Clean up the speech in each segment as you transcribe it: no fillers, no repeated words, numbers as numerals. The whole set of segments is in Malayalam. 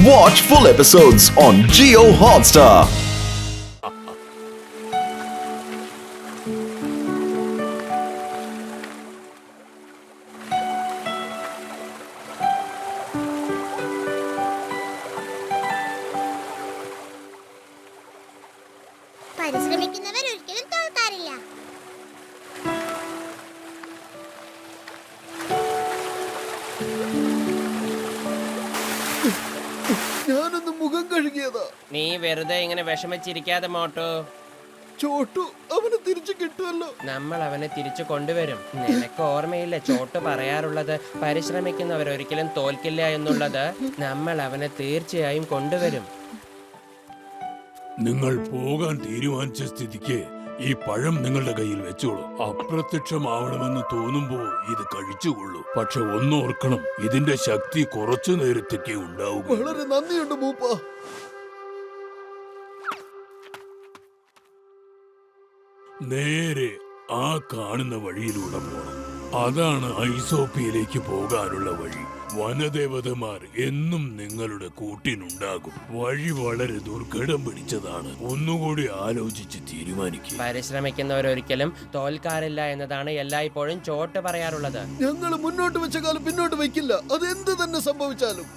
Watch full episodes on Jio Hotstar. പരിശ്രമിക്കുന്നവർ ഒരിക്കലും തോൽക്കാറില്ല. ഞാനൊന്ന് മുഖം കഴുകിയതാ. നീ വെറുതെ ഇങ്ങനെ വിഷമിച്ചിരിക്കാതെ മോട്ടു. ചോട്ടു അവനെ തിരിച്ചു കിട്ടുമല്ലോ. നമ്മൾ അവനെ തിരിച്ചു കൊണ്ടുവരും. നിനക്ക് ഓർമ്മയില്ല ചോട്ടു പറയാറുള്ളത്, പരിശ്രമിക്കുന്നവർ ഒരിക്കലും തോൽക്കില്ല എന്നുള്ളത്. നമ്മൾ അവനെ തീർച്ചയായും കൊണ്ടുവരും. നിങ്ങൾ പോകാൻ തീരുമാനിച്ച സ്ഥിതിക്ക് ഈ പഴം നിങ്ങളുടെ കയ്യിൽ വെച്ചോളൂ. അപ്രത്യക്ഷമാവണമെന്ന് തോന്നുമ്പോ ഇത് കഴിച്ചുകൊള്ളൂ. പക്ഷെ ഒന്നോർക്കണം, ഇതിന്റെ ശക്തി കുറച്ചു നേരത്തേക്കേ ഉണ്ടാവുക. വളരെ നന്ദിയുണ്ട് മൂപ്പ. നേരെ ആ കാണുന്ന വഴിയിലൂടെ പോണം. അതാണ് ഐസോപ്പിയയിലേക്ക് പോകാനുള്ള വഴി. വനദേവതമാർ എന്നും നിങ്ങളുടെ കൂട്ടിനുണ്ടാകും. വഴി വളരെ ദുർഘടം പിടിച്ചതാണ്. ഒന്നുകൂടി ആലോചിച്ച് തീരുമാനിക്കുക. പരിശ്രമിക്കുന്നവർ ഒരിക്കലും തോൽക്കാറില്ല എന്നതാണ് എല്ലായ്പ്പോഴും ചോട്ട് പറയാറുള്ളത്. ഞങ്ങൾ മുന്നോട്ട് വെച്ച കാലം പിന്നോട്ട് വെക്കില്ല, അത് എന്ത് തന്നെ സംഭവിച്ചാലും.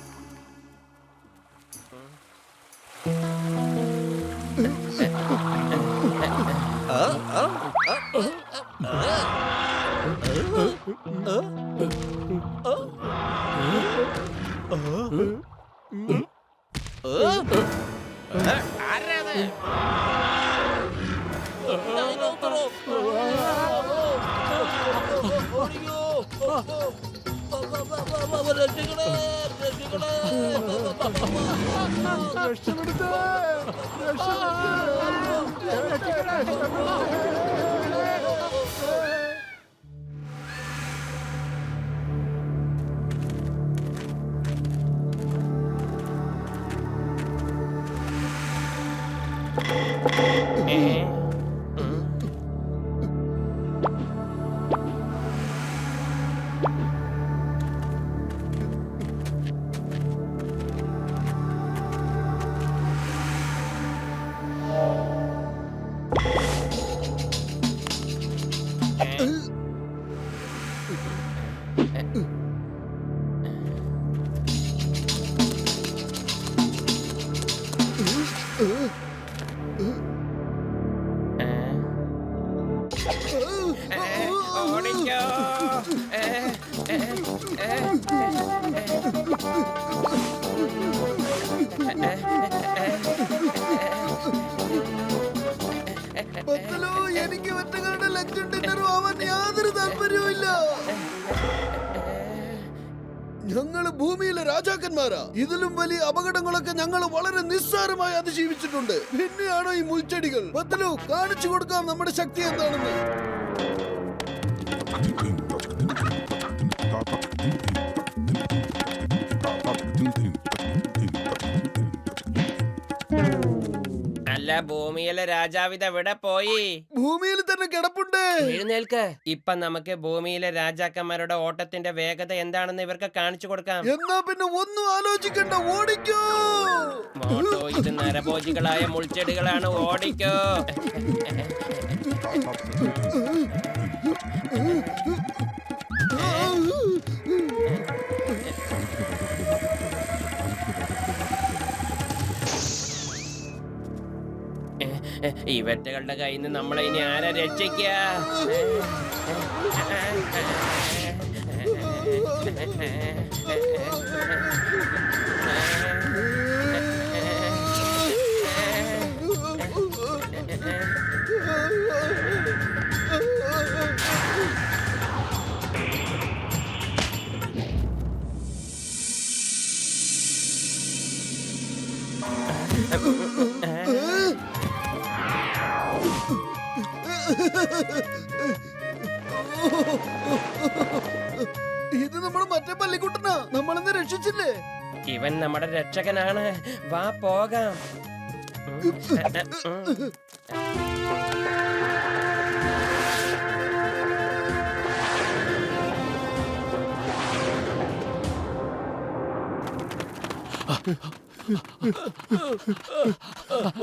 ഓടിക്കോ. ബത്തലോ, എനിക്ക് ഒറ്റകളുടെ ലഞ്ചും ഡിന്നറും ആവാൻ യാതൊരു താല്പര്യവും ഇല്ല. ഞങ്ങള് ഭൂമിയിലെ രാജാക്കന്മാരാ. ഇതിലും വലിയ അപകടങ്ങളൊക്കെ ഞങ്ങൾ വളരെ നിസ്സാരമായി അതിജീവിച്ചിട്ടുണ്ട്. പിന്നെയാണോ ഈ മുൾച്ചെടികൾ? ബത്തലോ, കാണിച്ചു കൊടുക്കാം നമ്മുടെ ശക്തി എന്താണെന്ന്. അല്ല, ഭൂമിയിലെ രാജാവിത എവിടെ പോയി? ഭൂമിയിൽ തന്നെ കിടപ്പുണ്ട്. എഴുന്നേൽക്ക്. ഇപ്പൊ നമുക്ക് ഭൂമിയിലെ രാജാക്കന്മാരുടെ ഓട്ടത്തിന്റെ വേഗത എന്താണെന്ന് ഇവർക്ക് കാണിച്ചു കൊടുക്കാം. എന്നാ പിന്നെ ഒന്നും ആലോചിക്കണ്ട, ഓടിക്കോ. മോട്ടോ, ഇത് നരഭോജികളായ മുൾച്ചെടികളാണ്. ഓടിക്കോ. ഇവറ്റകളുടെ കയ്യിൽ നിന്ന് നമ്മളെ ഇനി ആരാ രക്ഷിക്കുക? ഇത് നമ്മുടെ മറ്റേ പള്ളിക്കുട്ടനാ. നമ്മളെന്ന് രക്ഷിച്ചില്ലേ? ഇവൻ നമ്മുടെ രക്ഷകനാണ്. വാ പോകാം.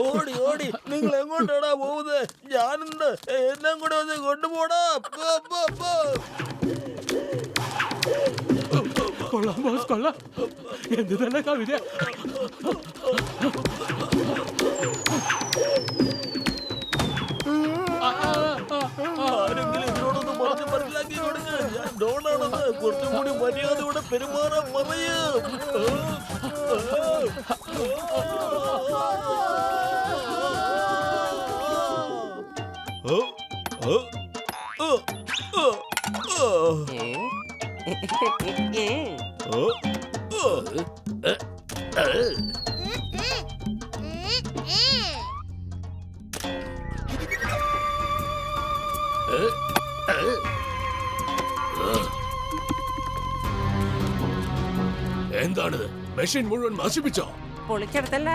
ഓടി ഓടി നിങ്ങൾ എങ്ങോട്ടാടാ പോകുന്നത്? ഞാനുണ്ട്, എല്ലാം കൂടെ ഒന്ന് കൊണ്ടുപോടാ. കൊള്ളാം ബോസ്, കൊള്ളാം. എന്ത് നല്ല കവിത. ആരെങ്കിലും ഇതിനോടൊന്ന് പറഞ്ഞ് മനസ്സിലാക്കി കൊടുക്ക്. ഞാൻ ഡോണാണെന്ന് കുറച്ചും കൂടി മര്യാദയോടെ പെരുമാറാൻ പറയും. എന്താണിത്? മെഷീൻ മുഴുവൻ നശിപ്പിച്ചോ? പൊളിച്ചെടുത്തല്ല.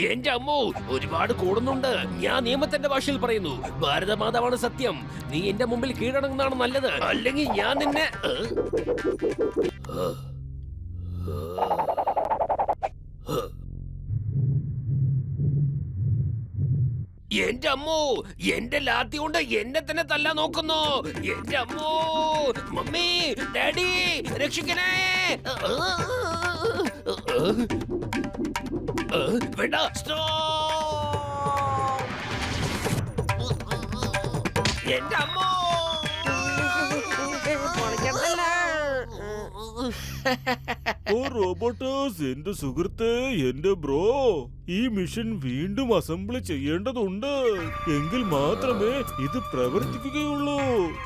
എന്റെ അമ്മോ, ഒരുപാട് കൂടുന്നുണ്ട്. ഞാൻ നിയമത്തിന്റെ ഭാഷയിൽ പറയുന്നു, ഭാരതമാതാവാണ് സത്യം. നീ എന്റെ മുമ്പിൽ കീഴടങ്ങുന്നതാണ് നല്ലത്, അല്ലെങ്കിൽ ഞാൻ നിന്നെ എന്റെ അമ്മോ, എന്റെ ലാത്തി കൊണ്ട് എന്നെ തന്നെ തല്ലാൻ നോക്കുന്നു. എന്റെ അമ്മോ, മമ്മി, ഡാഡി, രക്ഷിക്കണേ. വേണ്ട, എന്റെ അമ്മോ. ഓ റോബോട്ടോസ്, എന്റെ സുഹൃത്ത്, എന്റെ ബ്രോ, ഈ മിഷൻ വീണ്ടും അസംബിൾ ചെയ്യേണ്ടതുണ്ട്. എങ്കിൽ മാത്രമേ ഇത് പ്രവർത്തിക്കുകയുള്ളൂ.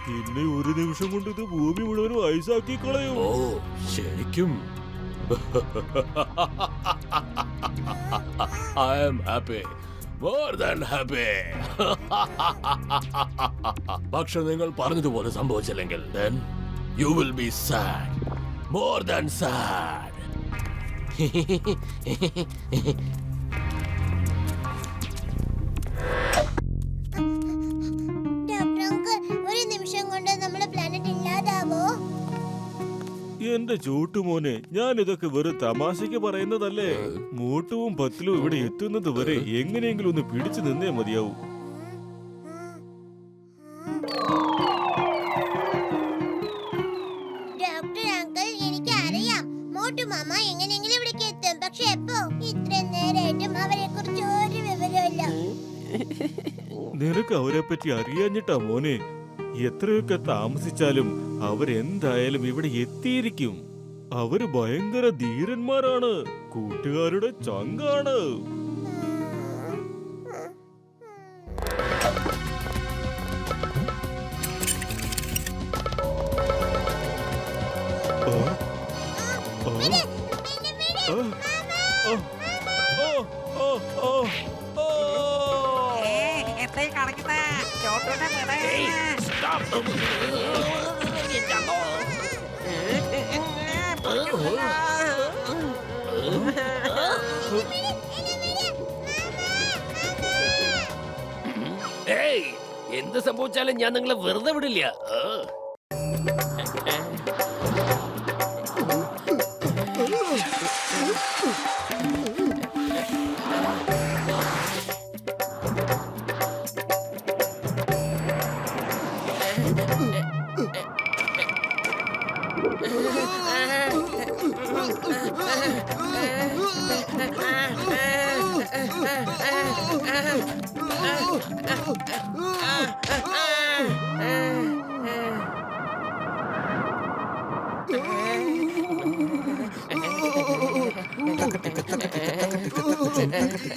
പിന്നെ ഒരു നിമിഷം കൊണ്ട് ഇത് ഭൂമി മുഴുവനും ഐസാക്കി കളയും. ഓ ശരിക്കും? I am happy. More than happy. പക്ഷെ നിങ്ങൾ പറഞ്ഞതുപോലെ സംഭവിച്ചില്ലെങ്കിൽ then you will be sad. More than sad. Doctor uncle, ഒരു നിമിഷം കൊണ്ട് നമ്മുടെ പ്ലാനറ്റ് ഇല്ലാതാവോ? എന്റെ ചോട്ടുമോനെ, ഞാൻ ഇതൊക്കെ വെറും തമാശക്ക് പറയുന്നതല്ലേ. മോട്ടുവും പത്തിലും ഇവിടെ എത്തുന്നത് വരെ എങ്ങനെയെങ്കിലും ഒന്ന് പിടിച്ചു നിന്നേ മതിയാവൂ. ഡോക്ടർ അങ്കിൾ, എനിക്ക് അറിയാം മോട്ടു മാമ എങ്ങനെയെങ്കിലും ഇവിടേക്ക് എത്തും. പക്ഷെ എപ്പോ? ഇത്രയും നേരമായിട്ടും അവരെ കുറിച്ച് ഒരു വിവരമില്ല. നിനക്ക് അവരെ പറ്റി അറിയാഞ്ഞിട്ടാ മോനെ. എത്രയൊക്കെ താമസിച്ചാലും അവരെന്തായാലും ഇവിടെ എത്തിയിരിക്കും. അവര് ഭയങ്കര ധീരന്മാരാണ്, കൂട്ടുകാരുടെ ചങ്കാണ്. ഏയ്, എന്ത് സംഭവിച്ചാലും ഞാൻ നിങ്ങളെ വെറുതെ വിടില്ല.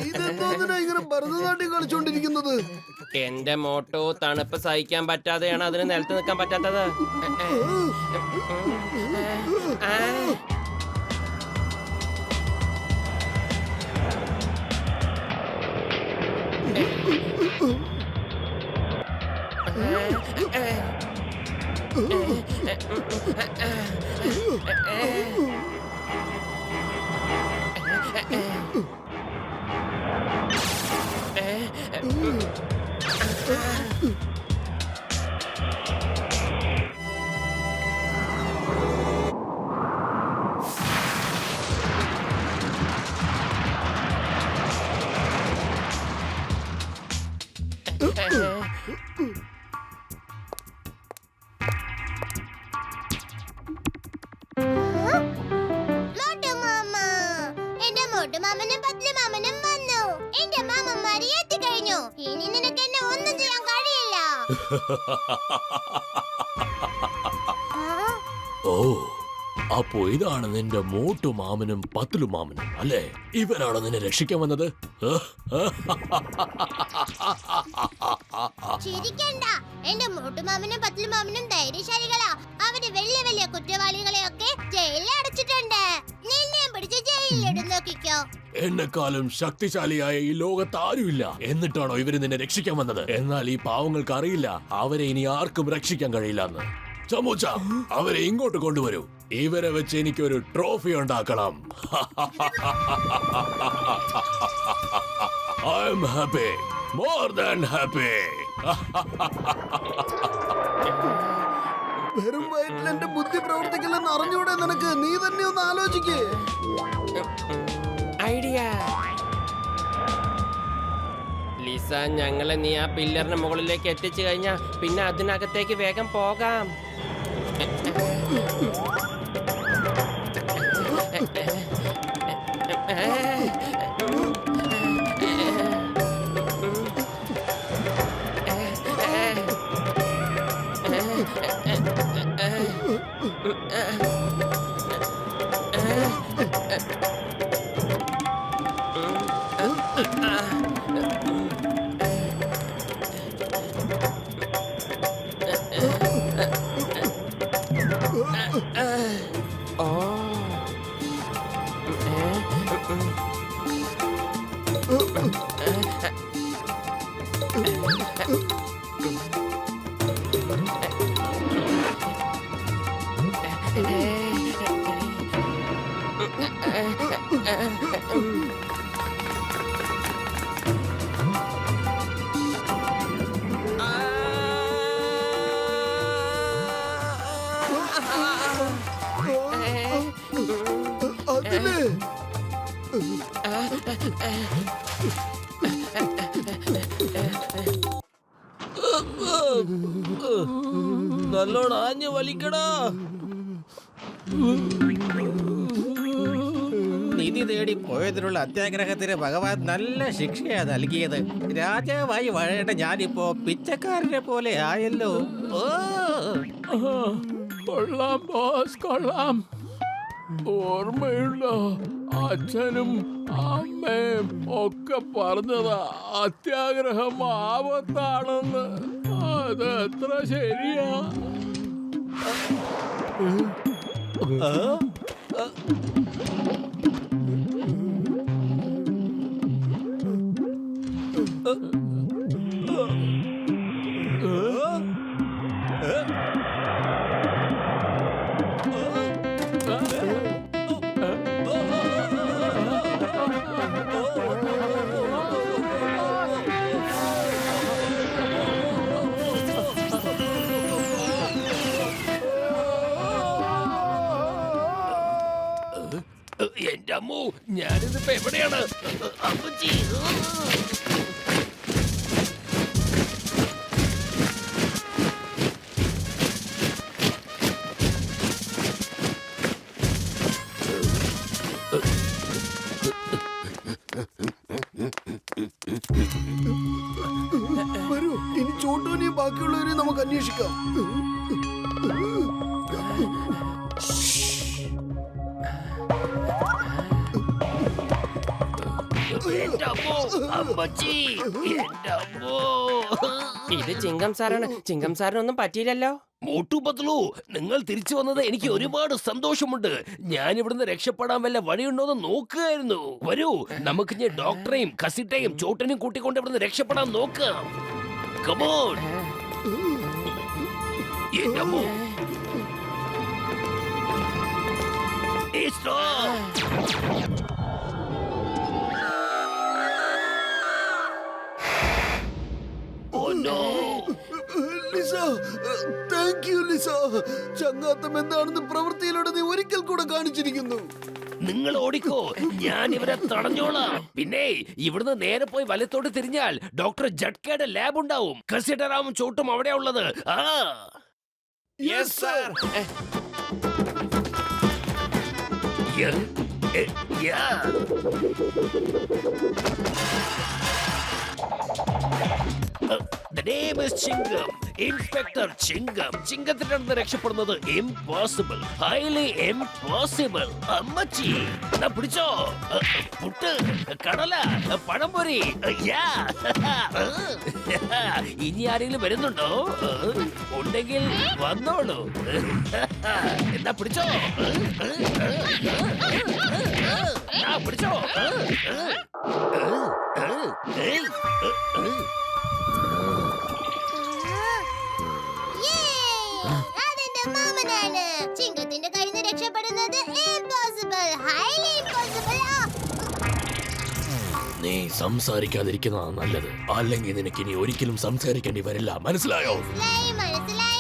ഇതെന്താ ഇങ്ങനെ ഭരതനാട്യം കളിച്ചോണ്ടിരിക്കുന്നത്? എന്റെ മോട്ടോ തണുപ്പ് സഹിക്കാൻ പറ്റാതെയാണ് അതിന് നിലത്ത് നിൽക്കാൻ പറ്റാത്തത്. മോട്ടുമാമനും പത്ലുമാമനും വന്നു. എന്റെ മാമന്മാര് എത്തിക്കഴിഞ്ഞു. ഇനി നിനക്ക് എന്നെ ഒന്നും ചെയ്യാൻ കഴിയില്ല. ഓ, അപ്പോ ഇതാണ് നിന്റെ മോട്ടു മാമനും പത്ലു മാമനും അല്ലേ? ഇവരാണ് നിന്നെ രക്ഷിക്കാൻ വന്നത്. ചിരിക്കണ്ട. എന്റെ മോട്ടുമാമനും പത്ലുമാമനും ധൈര്യശാലികളാ. അവര് വലിയ വലിയ കുറ്റവാളികളെയൊക്കെ ജയിലിൽ അടച്ചിട്ടുണ്ട്. നിന്നെ പിടിച്ച് ജയിലിലിടും, നോക്കിക്കോ. എന്നെക്കാളും ശക്തിശാലിയായ ഈ ലോകത്ത് ആരുമില്ല. എന്നിട്ടാണോ ഇവര് നിന്നെ രക്ഷിക്കാൻ വന്നത്? എന്നാൽ ഈ പാവങ്ങൾക്ക് അറിയില്ല അവരെ ഇനി ആർക്കും രക്ഷിക്കാൻ കഴിയില്ലെന്ന്. ചമൂച്ച, അവരെ ഇങ്ങോട്ട് കൊണ്ടുവരൂ. ഇവരെ വെച്ച് എനിക്കൊരു ട്രോഫി ഉണ്ടാക്കണം. I am happy, more than happy. വെറും വയറ്റിൽ എന്റെ ബുദ്ധി പ്രവർത്തിക്കില്ലെന്ന് അറിഞ്ഞൂടെ നിനക്ക്? നീ തന്നെ ഒന്ന് ആലോചിക്കേ. ഐഡിയ. ലിസ, ഞങ്ങളെ നീ ആ പില്ലറിന് മുകളിലേക്ക് എത്തിച്ചു കഴിഞ്ഞാ പിന്നെ അതിനകത്തേക്ക് വേഗം പോകാം. അതില് നല്ലോണം ആഞ്ഞു വലിക്കടാ. നിധി തേടി പോയതിനുള്ള അത്യാഗ്രഹത്തിന് ഭഗവാൻ നല്ല ശിക്ഷയാ നൽകിയത്. രാജാവായി വാഴേണ്ട ഞാനിപ്പോ പിച്ചക്കാരനെ പോലെ ആയല്ലോ. കൊള്ളാം ബോസ്, കൊള്ളാം. ഓർമ്മയുണ്ടോ, അച്ഛനും അമ്മയും ഒക്കെ പറഞ്ഞതാ അത്യാഗ്രഹം ആപത്താണെന്ന്. അത് എത്ര ശരിയാ. എന്റെ അമ്മോ, ഞാനിതിപ്പോ എവിടെയാണ്? അമ്മച്ചി. വരൂ, ഇനി ചോട്ടൂനെയും ബാക്കിയുള്ളവരെയും നമുക്ക് അന്വേഷിക്കാം. എന്റെ അമ്മോ, അമ്മച്ചി, എന്റെ അമ്മോ. ഇത് ചിങ്കം സാറാണ്. ചിങ്കം സാറിനൊന്നും പറ്റിയില്ലല്ലോ. മോട്ടു പത്ലു, നിങ്ങൾ തിരിച്ചു വന്നത് എനിക്ക് ഒരുപാട് സന്തോഷമുണ്ട്. ഞാൻ ഇവിടുന്ന് രക്ഷപ്പെടാൻ വല്ല വഴിയുണ്ടോന്ന് നോക്കുകയായിരുന്നു. വരൂ, നമുക്ക് ഞാൻ ഡോക്ടറെയും കസിറ്റയും ചോട്ടനെയും കൂട്ടിക്കൊണ്ട് ഇവിടുന്ന് രക്ഷപ്പെടാൻ നോക്കാം. കമോൺ. എന്റെ അമ്മോ. Oh no! Lisa, thank you Lisa. ചങ്ങാത്തം എന്താണെന്ന് പ്രവൃത്തിയിലൂടെ നീ ഒരിക്കൽ കൂടെ കാണിച്ചിരിക്കുന്നു. നിങ്ങൾ ഓടിക്കോ, ഞാൻ ഇവരെ തടഞ്ഞോളാം. പിന്നെ ഇവിടുന്ന് നേരെ പോയി വലത്തോട്ട് തിരിഞ്ഞാൽ ഡോക്ടർ ജഡ്കയുടെ ലാബ് ഉണ്ടാവും. കസിഡറാമും ചോട്ടും അവിടെയാ ഉള്ളത്. ആ യെസ് സർ. ഇൻസ്പെക്ടർ ചിങ്കം. ചിങ്കത്തിന്റെ അടുത്ത് രക്ഷപ്പെടുന്നത് ഇംപോസിബിൾ, ഹൈലി ഇംപോസിബിൾ. അമ്മച്ചി ദാ പിടിച്ചോ. പുട്ട്, കടല, പഴംപൊരി. ഇനി ആരെങ്കിലും വരുന്നുണ്ടോ? ഉണ്ടെങ്കിൽ വന്നോളൂ. എന്നാ പിടിച്ചോ. പിടിച്ചോ. അതെന്റെ മാമനാണ്. ചിങ്കത്തിന്റെ കയ്യിൽ നിന്ന് രക്ഷപ്പെടുന്നത് impossible, highly impossible. നീ സംസാരിക്കാതിരിക്കുന്നതാണ് നല്ലത്. അല്ലെങ്കിൽ നിനക്ക് ഇനി ഒരിക്കലും സംസാരിക്കേണ്ടി വരില്ല. മനസ്സിലായോ? മനസ്സിലായി.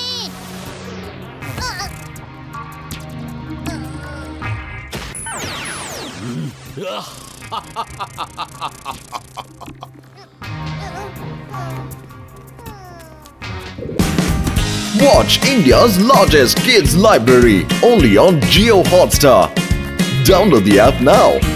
Watch India's largest kids library only on Jio Hotstar. Download the app now.